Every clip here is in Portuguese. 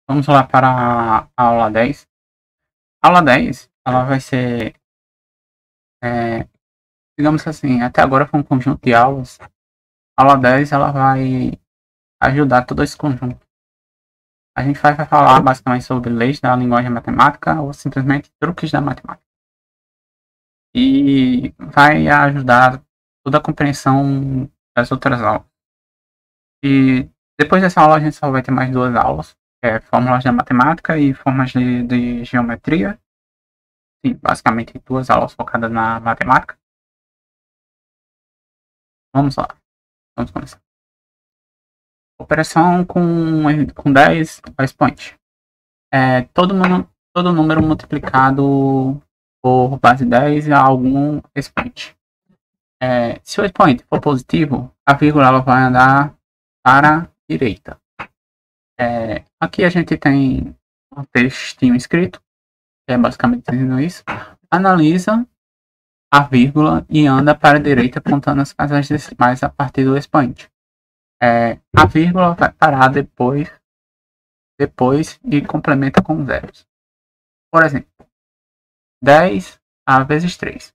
Vamos lá para a aula 10. A aula 10, ela vai ser, é, digamos assim, até agora foi um conjunto de aulas. A aula 10, ela vai ajudar todo esse conjunto. A gente vai falar basicamente sobre leis da linguagem matemática ou simplesmente truques da matemática. E vai ajudar toda a compreensão das outras aulas. E depois dessa aula a gente só vai ter mais duas aulas, que é fórmulas da matemática e formas de geometria. Sim, basicamente duas aulas focadas na matemática. Vamos lá, vamos começar. Operação com 10 expoentes. Todo número multiplicado por base 10 a algum expoente. Se o expoente for positivo, a vírgula ela vai andar para a direita. Aqui a gente tem um textinho escrito, que é basicamente dizendo isso. Analisa a vírgula e anda para a direita contando as casas decimais a partir do expoente. A vírgula vai parar depois e complementa com zeros. Por exemplo, 10 a vezes 3.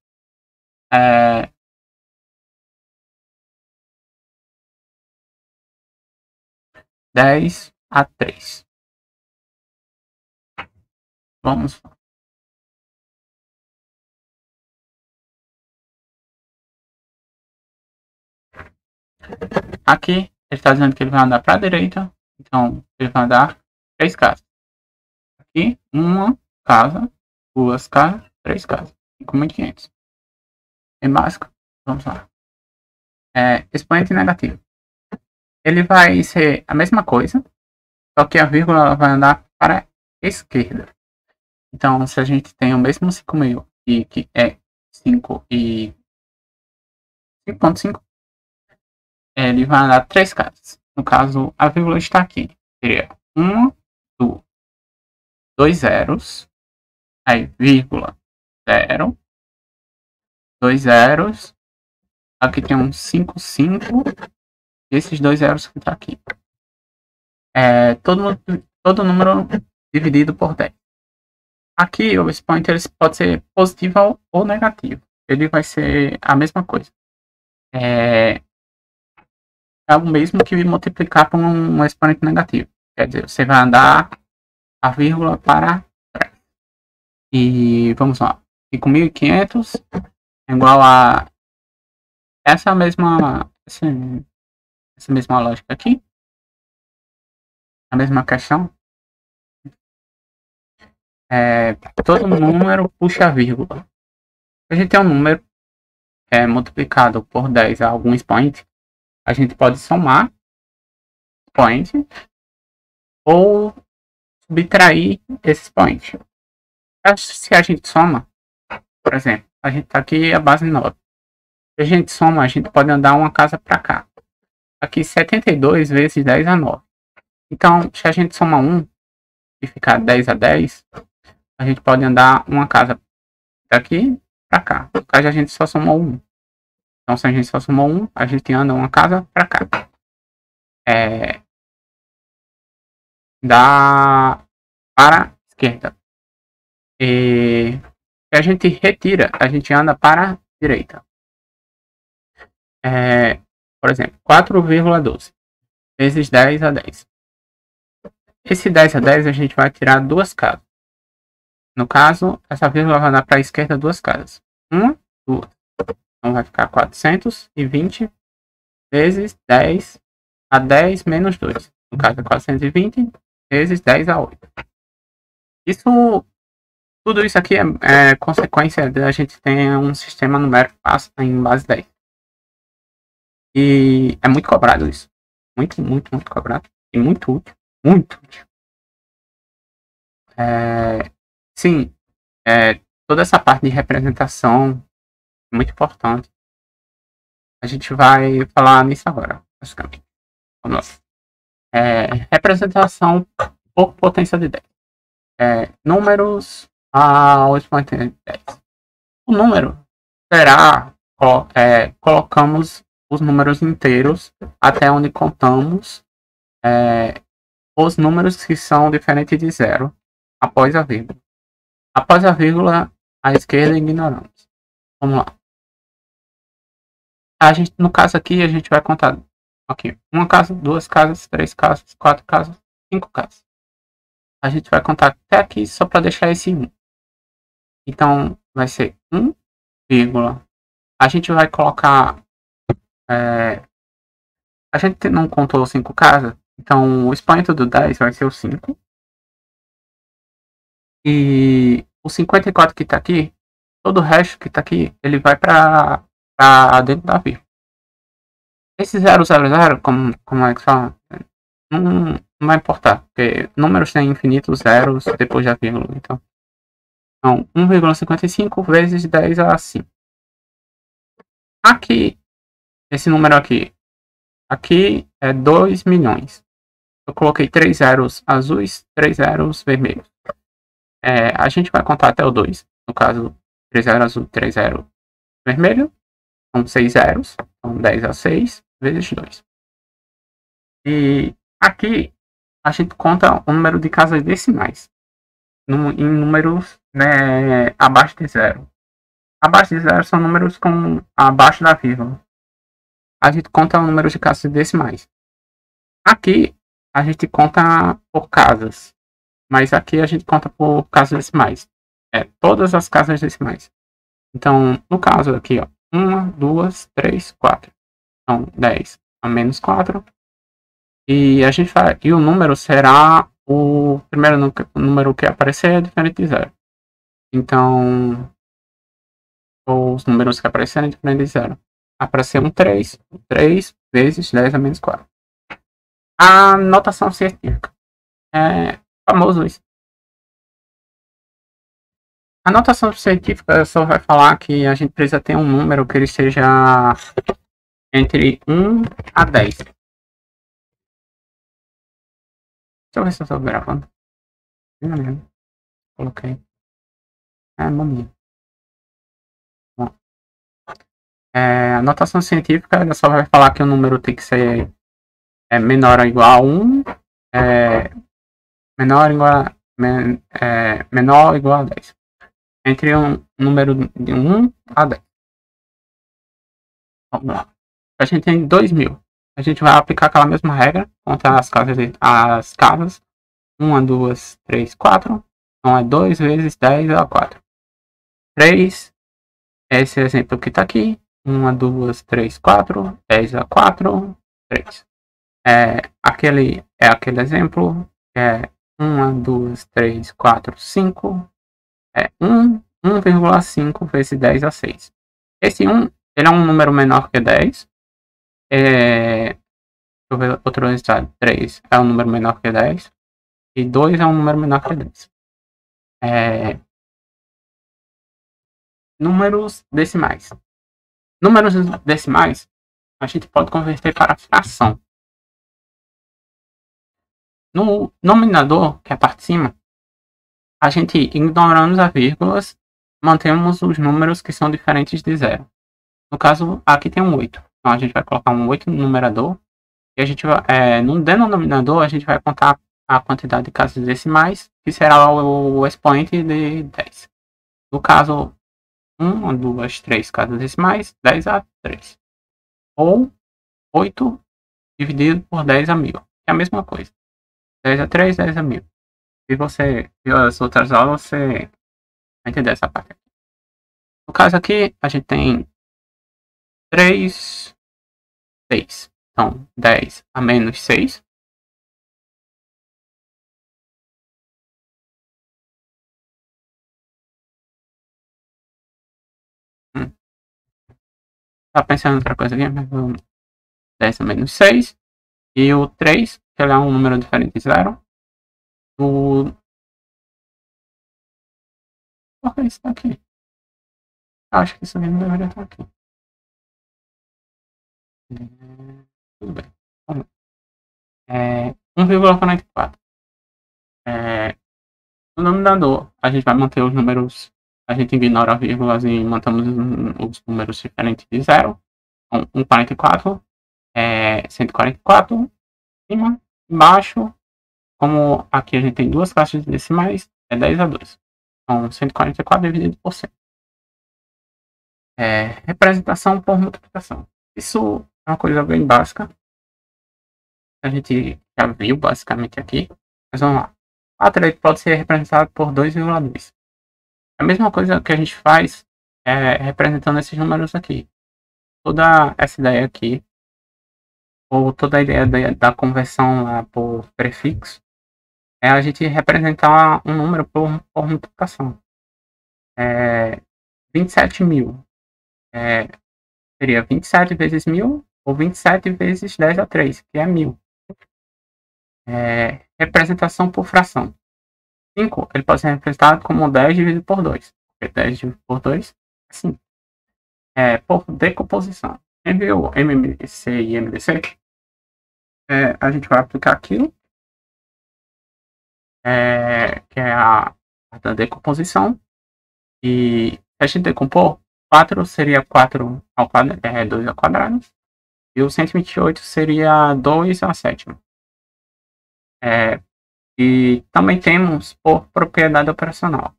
10 a 3. Vamos lá. Aqui ele está dizendo que ele vai andar para a direita, então ele vai andar 3 casas. Aqui, uma casa, duas casas, 3 casas. 5.500. Em básico, vamos lá. Expoente negativo. Ele vai ser a mesma coisa, só que a vírgula vai andar para a esquerda. Então, se a gente tem o mesmo 5.000 e que é 5 e 5.5, ele vai andar 3 casas. No caso, a vírgula está aqui. Seria 1, 2 zeros, aí vírgula, 0, 2 zeros, aqui tem um 5, 5, e esses 2 zeros que está aqui. Todo número dividido por 10. Aqui o expoente pode ser positivo ou negativo. Ele vai ser a mesma coisa. É o mesmo que multiplicar por um expoente negativo. Quer dizer, você vai andar a vírgula para trás. E vamos lá. 5.500 é igual a essa mesma lógica aqui. A mesma questão. Todo número puxa a vírgula. Se a gente tem um número multiplicado por 10 a algum expoente, a gente pode somar expoente ou subtrair esse expoente. Se a gente soma, por exemplo, a gente está aqui a base 9. Se a gente soma, a gente pode andar uma casa para cá. Aqui 72 vezes 10 a 9. Então, se a gente soma 1 e ficar 10 a 10, a gente pode andar uma casa daqui para cá. No caso, a gente só somou 1. Então, se a gente só somou 1, a gente anda uma casa para cá. Dá para a esquerda. E se a gente retira, a gente anda para a direita. Por exemplo, 4,12 vezes 10 a 10. Esse 10 a 10 a gente vai tirar duas casas. No caso, essa vírgula vai andar para a esquerda duas casas. Uma, duas. Então vai ficar 420 vezes 10 a 10 menos 2. No caso é 420 vezes 10 a 8. Tudo isso aqui é consequência de a gente ter um sistema numérico em base 10. E é muito cobrado isso. Muito, muito, muito cobrado. E muito útil. Muito útil. Sim, toda essa parte de representação é muito importante. A gente vai falar nisso agora, basicamente. Vamos lá. Representação por potência de 10. Números ao expoente de 10. O número será, colocamos os números inteiros até onde contamos os números que são diferentes de zero após a vírgula. Após a vírgula, à esquerda ignoramos. Vamos lá. No caso aqui, a gente vai contar aqui, uma casa, duas casas, três casas, quatro casas, cinco casas. A gente vai contar até aqui só para deixar esse 1. Então, vai ser 1, vírgula. A gente vai colocar... a gente não contou 5 casas, então o expoente do 10 vai ser o 5. E o 54 que está aqui, todo o resto que está aqui, ele vai para dentro da vírgula. Esse 000, como é que fala? Não vai importar, porque números têm infinitos zeros depois da vírgula. Então 1,55 vezes 10 a 5. Aqui, esse número aqui é 2 milhões. Eu coloquei 3 zeros azuis, 3 zeros vermelhos. A gente vai contar até o 2. No caso, 3 zeros azul, 3 zeros vermelho. São 6 zeros. Então 10 a 6 vezes 2. E aqui a gente conta o número de casas decimais. Em números, né, abaixo de 0. Abaixo de 0 são números abaixo da vírgula. A gente conta o número de casas decimais. Aqui a gente conta por casas. Mas aqui a gente conta por casas decimais. Todas as casas decimais. Então, no caso aqui, ó, 1, 2, 3, 4. Então, 10 a menos 4. E o número será o primeiro número que aparecer é diferente de 0. Então, os números que aparecerem é diferente de 0. Aparecer um 3. 3 vezes 10 a menos 4. A notação científica. É famoso isso. A notação científica só vai falar que a gente precisa ter um número que ele esteja entre 1 a 10. Deixa eu ver se eu estou gravando. Coloquei. Mania. Bom. A notação científica ela só vai falar que o número tem que ser menor ou igual a 1. Menor ou igual a 10. Entre um número de 1 a 10. Vamos lá. A gente tem 2.000. A gente vai aplicar aquela mesma regra. Contar as casas. 1, 2, 3, 4. Então é 2 vezes 10 a 4. 3. Esse exemplo que está aqui. 1, 2, 3, 4. 10 a 4. 3. Aquele exemplo. 1, 2, 3, 4, 5. 1,5 vezes 10 a 6. Esse 1, ele é um número menor que 10. Deixa eu ver outro resultado. 3 é um número menor que 10. E 2 é um número menor que 10. Números decimais. Números decimais a gente pode converter para fração. No nominador, que é a parte de cima, a gente, ignorando as vírgulas, mantemos os números que são diferentes de 0. No caso, aqui tem um 8. Então a gente vai colocar um 8 no numerador. E a gente vai, no denominador, a gente vai contar a quantidade de casas decimais, que será o expoente de 10. No caso, 1, 2, 3 casas decimais, 10 a 3. Ou 8 dividido por 10 a 1000. É a mesma coisa. 10 a 3, 10 a 1000. Se você viu as outras aulas, você vai entender essa parte aqui. No caso aqui, a gente tem 3, 6. Então, 10 a menos 6. Tá pensando em outra coisa aqui, mas vamos. 10 a menos 6. E o 3, que ele é um número diferente de 0. Por que isso tá aqui? Acho que isso aqui não deveria estar aqui. Tudo bem. Vamos lá. 1,44. No denominador, a gente vai manter os números. A gente ignora as vírgulas e mantemos os números diferentes de 0. Então, 144. 144. Cima, embaixo. como aqui a gente tem duas caixas decimais, é 10 a 2. Então, 144 dividido por 100. Representação por multiplicação. Isso é uma coisa bem básica. A gente já viu basicamente aqui. Mas vamos lá. 4 pode ser representado por 2,2. A mesma coisa que a gente faz representando esses números aqui. Toda essa ideia aqui, ou toda a ideia da conversão lá por prefixo, é a gente representar um número por multiplicação. 27.000 seria 27 vezes 1.000 ou 27 vezes 10 a 3, que é 1.000. Representação por fração. 5 ele pode ser representado como 10 dividido por 2. Porque 10 dividido por 2 é 5. Por decomposição. Quem viu MMC e MDC, a gente vai aplicar aquilo, que é a da decomposição. E se a gente decompor, 4 seria 4 ao quadrado, 2 ao quadrado. E o 128 seria 2 à sétima. E também temos por propriedade operacional.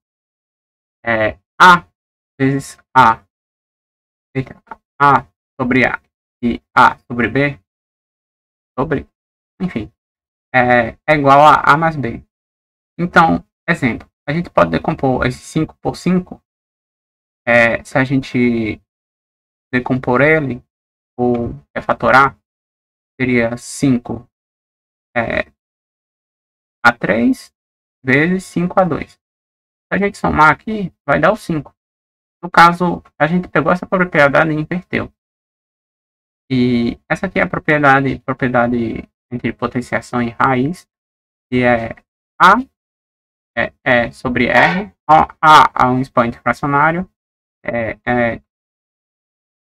A vezes A sobre A e A sobre B enfim, é igual a A mais B. Então, exemplo, a gente pode decompor esse 5 por 5. Se a gente decompor ele, ou fatorar, seria 5 a 3 vezes 5 a 2. Se a gente somar aqui, vai dar o 5. No caso, a gente pegou essa propriedade e inverteu. E essa aqui é a propriedade entre potenciação e raiz, que é A sobre R. A é um expoente fracionário.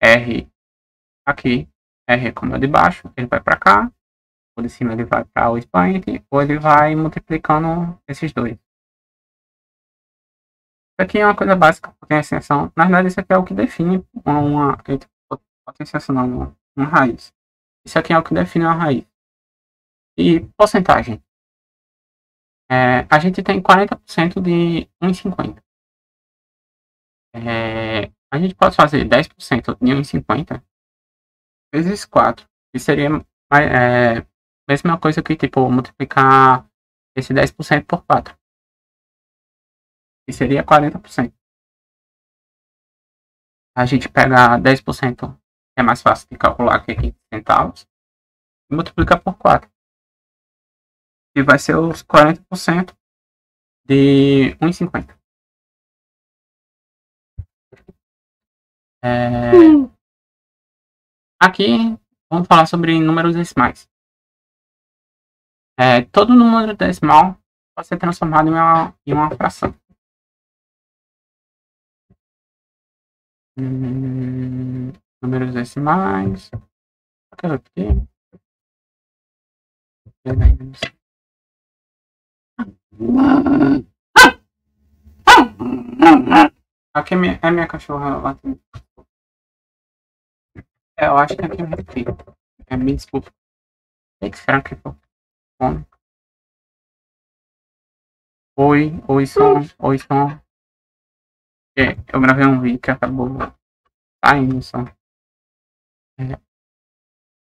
R aqui, R como é de baixo, ele vai para cá. O de cima ele vai para o expoente, ou ele vai multiplicando esses dois. Isso aqui é uma coisa básica, potenciação. Na verdade, isso aqui é o que define uma potenciação, não, uma raiz. Isso aqui é o que define uma raiz. E porcentagem. A gente tem 40% de 1,50. A gente pode fazer 10% de 1,50 vezes 4. Que seria a mesma coisa que tipo multiplicar esse 10% por 4. Que seria 40%. A gente pega 10%, é mais fácil de calcular que 15 centavos, e multiplica por 4. E vai ser os 40% de 1,50. Aqui vamos falar sobre números decimais. Todo número decimal pode ser transformado em uma fração. Números decimais. Aqui. Aqui é minha cachorra lá. Eu acho que aqui é meu filho. Me desculpa. Será que eu fome? Oi, som. Eu gravei um vídeo que acabou saindo o som. Eu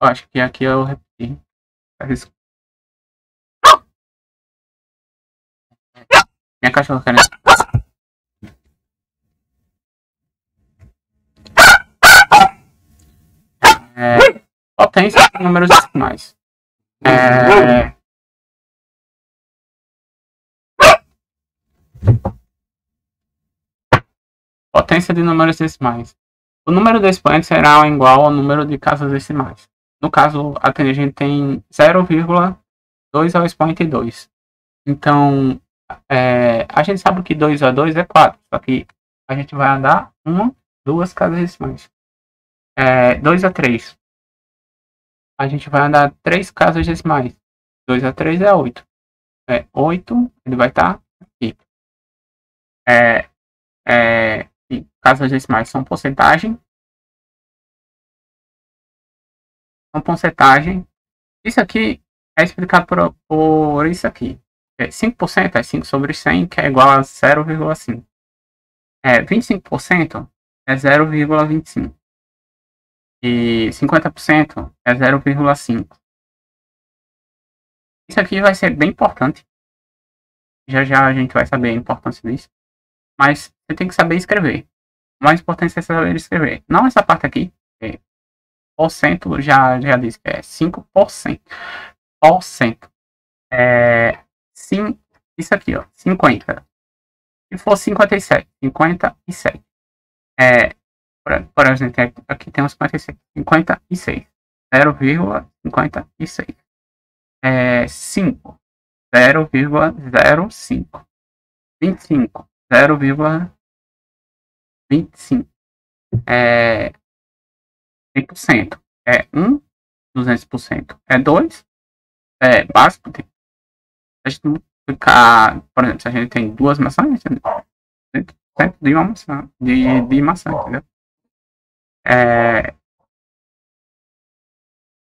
acho que aqui eu repeti. Minha cachorra querendo. Potência de números decimais. Potência de números decimais. O número do expoente será igual ao número de casas decimais. No caso, aqui a gente tem 0,2 ao expoente 2. Então, a gente sabe que 2 a 2 é 4. Só que a gente vai andar 1, 2 casas decimais. 2 a 3. A gente vai andar 3 casas decimais. 2 a 3 é 8. 8, ele vai estar aqui. E casas decimais são porcentagem. Isso aqui é explicado por isso aqui. 5% é 5 sobre 100, que é igual a 0,5. 25% é 0,25. E 50% é 0,5. Isso aqui vai ser bem importante. Já já a gente vai saber a importância disso. Mas você tem que saber escrever. O mais importante é saber escrever. Não essa parte aqui. Porcento já disse que é 5%. Porcento. Sim, isso aqui, ó. 50. Se for 57. 57. Por exemplo, aqui tem uns 56. 56. 0,56. 5. 0,05. 25. 0,25. 100%. 1. 200%. 2. Básico. A gente multiplicar, por exemplo, se a gente tem duas maçãs, 100% de uma maçã, de maçã, entendeu?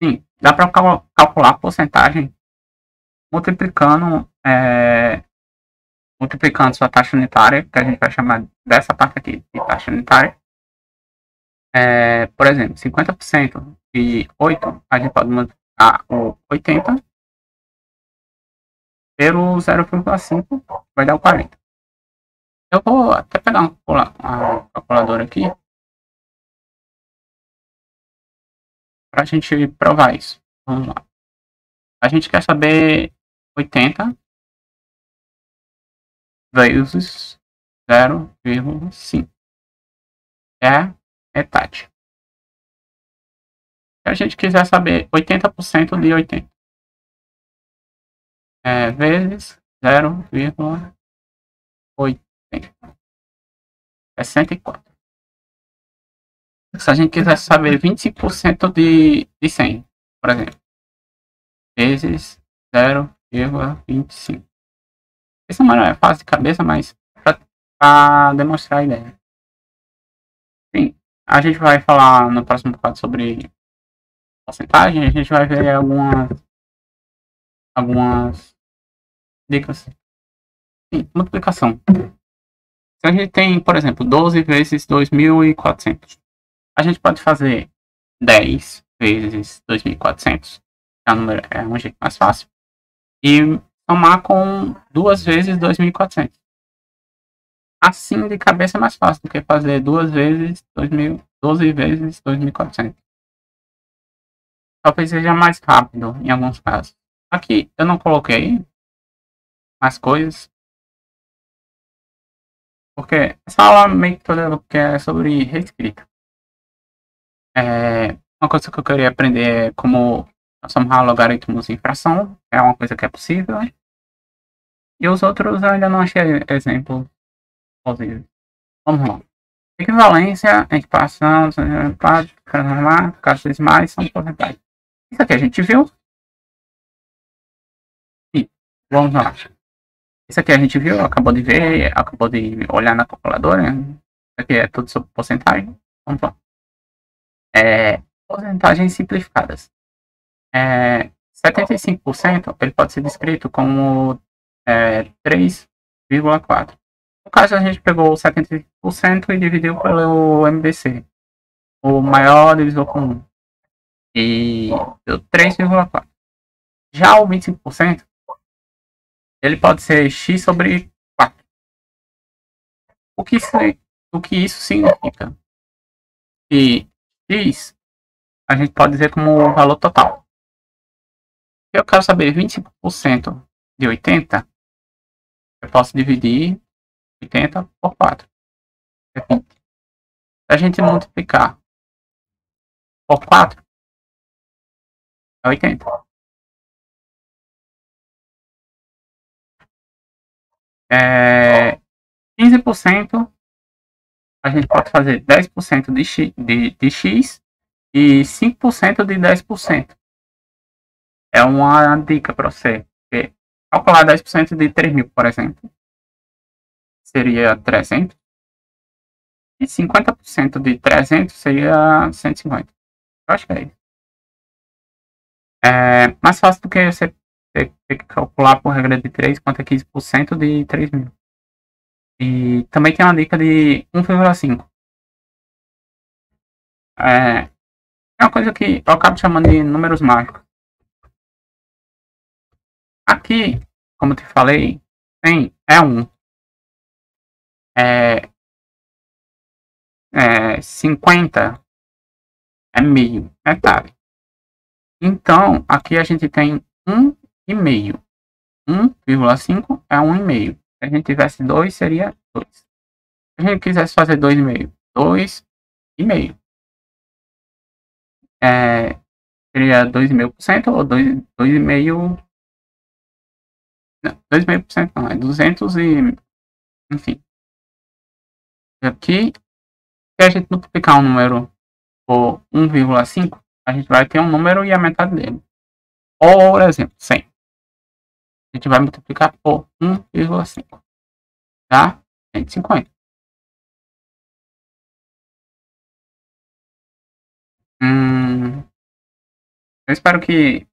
Sim, dá para calcular a porcentagem multiplicando sua taxa unitária, que a gente vai chamar dessa parte aqui de taxa unitária. Por exemplo, 50% de 8, a gente pode multiplicar o 80 pelo 0,5, vai dar o 40. Eu vou até pegar uma calculadora aqui para a gente provar isso. Vamos lá. A gente quer saber 80 vezes 0,5. É metade. Se a gente quiser saber 80% de 80. Vezes 0,80. É 104. Se a gente quiser saber 25% de 100, por exemplo. Vezes 0,25. Essa não é fácil de cabeça, mas para demonstrar a ideia. Sim, a gente vai falar no próximo quadro sobre porcentagem. A gente vai ver algumas dicas. Sim, multiplicação. Se a gente tem, por exemplo, 12 vezes 2.400, a gente pode fazer 10 vezes 2.400, é um jeito mais fácil, e somar com 2 vezes 2.400. Assim, de cabeça é mais fácil do que fazer 2 vezes 12 vezes 2.400. Talvez seja mais rápido em alguns casos. Aqui eu não coloquei mais coisas, porque essa aula meio que toda que é sobre reescrita. Uma coisa que eu queria aprender é como transformar logaritmos em fração. É uma coisa que é possível. E os outros eu ainda não achei exemplo possível. Vamos lá. Equivalência, equação, transformar, casos mais são porcentagens. Isso aqui a gente viu. Sim, vamos lá. Isso aqui a gente viu, acabou de ver, acabou de olhar na calculadora. Isso aqui é tudo sobre porcentagem. Vamos lá. Porcentagens simplificadas. 75% ele pode ser descrito como 3,4. No caso, a gente pegou 75% e dividiu pelo MDC. O maior divisor comum. E deu 3,4. Já o 25%, ele pode ser x sobre 4. O que isso significa? Que x a gente pode dizer como o valor total. Se eu quero saber 25% de 80, eu posso dividir 80 por 4. Se a gente multiplicar por 4, é 80. 15%, a gente pode fazer 10% de x e 5% de 10%. É uma dica para você. Calcular 10% de 3.000, por exemplo, seria 300. E 50% de 300 seria 150. Eu acho que é isso. É mais fácil do que você ter que calcular por regra de 3 quanto é 15% de 3.000. E também tem uma dica de 1,5. É uma coisa que eu acabo chamando de números mágicos. Aqui, como eu te falei, tem é 1. É, 50 é meio, metade. Então, aqui a gente tem 1,5. 1,5 é 1,5. Se a gente tivesse 2, seria 2. Se a gente quisesse fazer 2,5, 2,5. Seria 2,5% ou 2,5%. Não, 2,5% não, é 200 e... Enfim. Aqui, se a gente multiplicar um número por 1,5, a gente vai ter um número e a metade dele. Ou, por exemplo, 100. A gente vai multiplicar por 1,5. Tá? 150. Eu espero que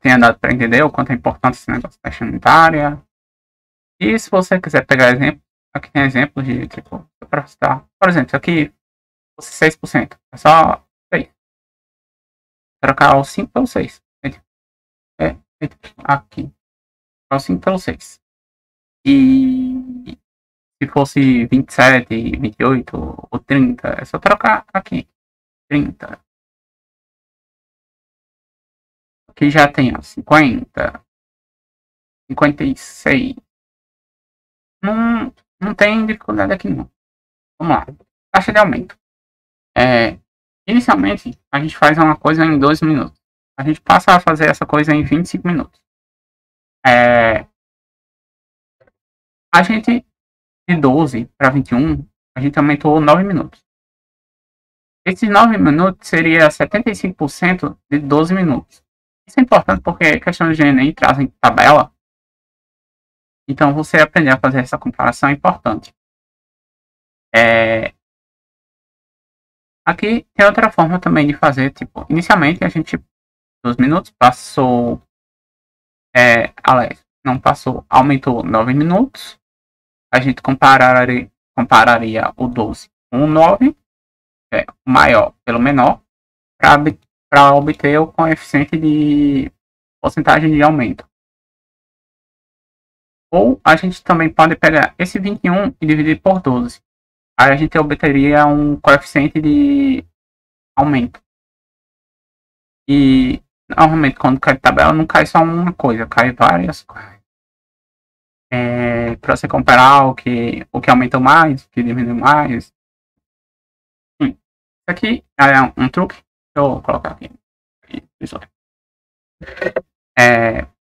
tenha dado para entender o quanto é importante esse negócio da taxa unitária. E se você quiser pegar exemplo, aqui tem exemplos de, tipo, para citar. Por exemplo, isso aqui, 6%. É só 6. Trocar o 5 pelo 6. Aqui. Trocar o 5 pelo 6. E se fosse 27, 28 ou 30, é só trocar aqui. 30. Aqui já tem, ó, 50. 56. Não, não tem dificuldade aqui não. Vamos lá. Taxa de aumento. Inicialmente, a gente faz uma coisa em 2 minutos. A gente passa a fazer essa coisa em 25 minutos. A gente, de 12 para 21, a gente aumentou 9 minutos. Esses 9 minutos seria 75% de 12 minutos. Isso é importante porque questões de Enem trazem tabela. Então, você aprender a fazer essa comparação é importante. Aqui tem outra forma também de fazer. Tipo, inicialmente, a gente, 2 minutos, passou... aliás, não passou, aumentou 9 minutos. A gente compararia o 12 com o 9, maior pelo menor, para obter o coeficiente de porcentagem de aumento. Ou a gente também pode pegar esse 21 e dividir por 12. Aí a gente obteria um coeficiente de aumento. E normalmente quando cai tabela não cai só uma coisa, cai várias coisas. Para você comparar o que aumentou mais, o que diminuiu mais. Isso aqui é um truque. Deixa eu colocar aqui.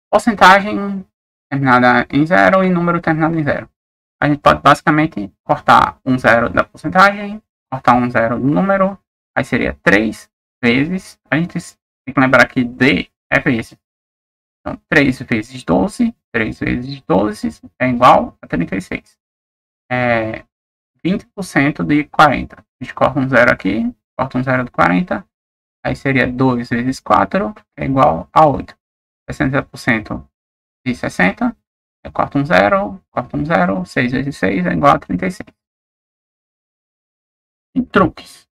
Porcentagem terminada em 0 e número terminado em 0. A gente pode basicamente cortar um 0 da porcentagem, cortar um 0 do número, aí seria 3 vezes. A gente tem que lembrar que D é vezes. Então, 3 vezes 12, 3 vezes 12 é igual a 36. 20% de 40. A gente corta um 0 aqui, corta um 0 de 40. Aí seria 2 vezes 4, que é igual a 8. 60% de 60. Corta um 0, corta um 0. 6 vezes 6 é igual a 36. E truques.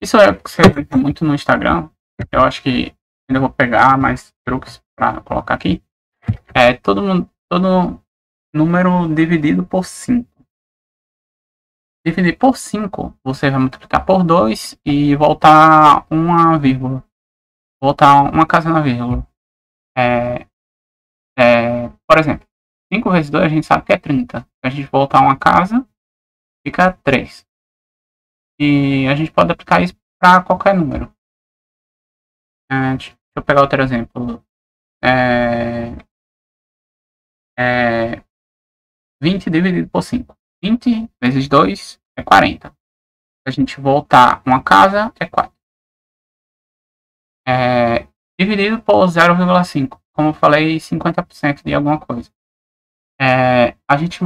Isso é o que você vê muito no Instagram. Eu acho que ainda vou pegar mais truques para colocar aqui. Todo número dividido por 5. Dividir por 5, você vai multiplicar por 2 e voltar uma vírgula. Voltar uma casa na vírgula. Por exemplo, 5 vezes 2 a gente sabe que é 30. Se a gente voltar uma casa, fica 3. E a gente pode aplicar isso para qualquer número. Deixa eu pegar outro exemplo. 20 dividido por 5. 20 vezes 2 é 40. Se a gente voltar uma casa, é 4. Dividido por 0,5. Como eu falei, 50% de alguma coisa. A gente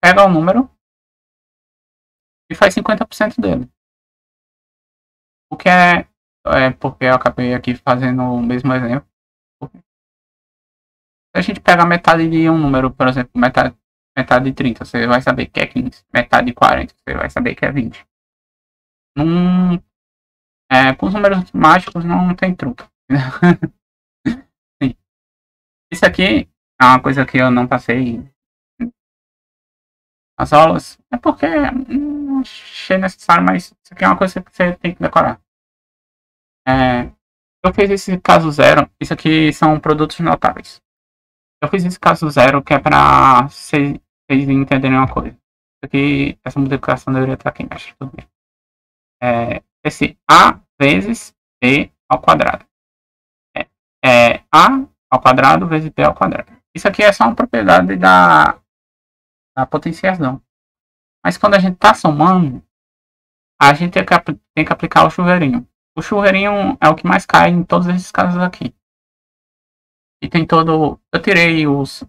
pega o número e faz 50% dele. O que é É porque eu acabei aqui fazendo o mesmo exemplo. Se a gente pegar metade de um número, por exemplo, metade de 30, você vai saber que é 15. Metade de 40, você vai saber que é 20. Num, com os números mágicos não tem truque. Sim. Isso aqui é uma coisa que eu não passei nas aulas. É porque não achei necessário, mas isso aqui é uma coisa que você tem que decorar. Eu fiz esse caso zero. Isso aqui são produtos notáveis. Eu fiz esse caso zero que é para vocês entenderem uma coisa. Isso aqui, essa multiplicação deveria estar aqui embaixo. Tudo bem. Esse A vezes B ao quadrado. A ao quadrado vezes B ao quadrado. Isso aqui é só uma propriedade da potenciação. Mas quando a gente está somando, a gente tem que aplicar o chuveirinho. O chuveirinho é o que mais cai em todos esses casos aqui. E tem todo... Eu tirei os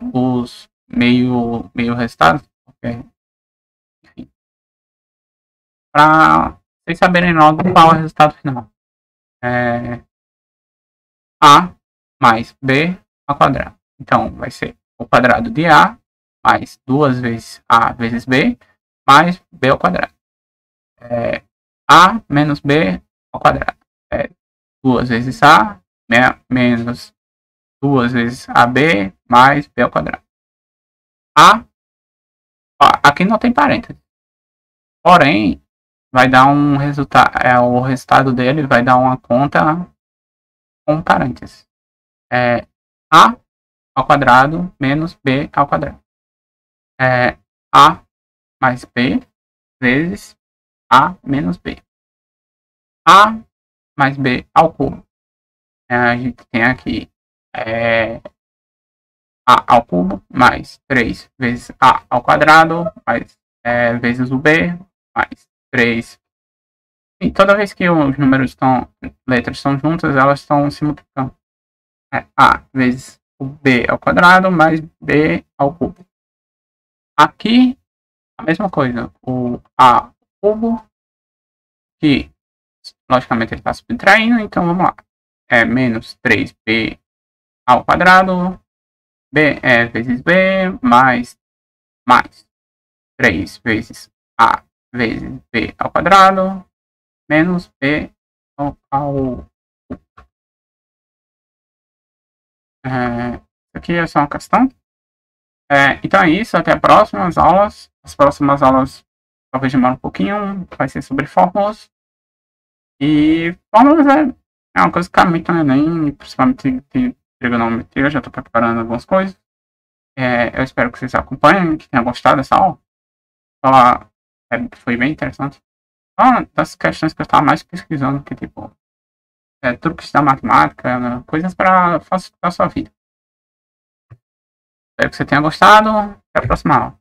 meio resultados. Enfim. Para vocês saberem logo qual é o resultado final. A mais B ao quadrado. Então, vai ser o quadrado de A mais 2 vezes A vezes B mais B ao quadrado. A menos B ao quadrado. 2 vezes A menos 2 vezes AB mais B ao quadrado. Aqui não tem parênteses. Porém, vai dar um resultado. O resultado dele vai dar uma conta com parênteses. A ao quadrado menos B ao quadrado. A mais B vezes A menos B. A mais B ao cubo. A gente tem aqui A ao cubo mais 3 vezes A ao quadrado mais vezes o B mais 3. E toda vez que os números letras estão juntas, elas estão se multiplicando. A vezes o B ao quadrado mais B ao cubo. Aqui, a mesma coisa. O A ao cubo, que logicamente ele está subtraindo, então vamos lá. Menos 3B ao quadrado, B vezes B, mais 3 vezes A vezes B ao quadrado, menos B ao cubo. Isso aqui é só uma questão. Então é isso, até as próximas aulas. As próximas aulas talvez demore um pouquinho, vai ser sobre fórmulas. E fórmulas é uma coisa que cai muito no Enem, principalmente de trigonometria. Eu já estou preparando algumas coisas. Eu espero que vocês acompanhem, que tenham gostado dessa aula. Foi bem interessante. Uma das questões que eu estava mais pesquisando, que tipo, truques da matemática, né, coisas para facilitar a sua vida. Espero que você tenha gostado. Até a próxima aula.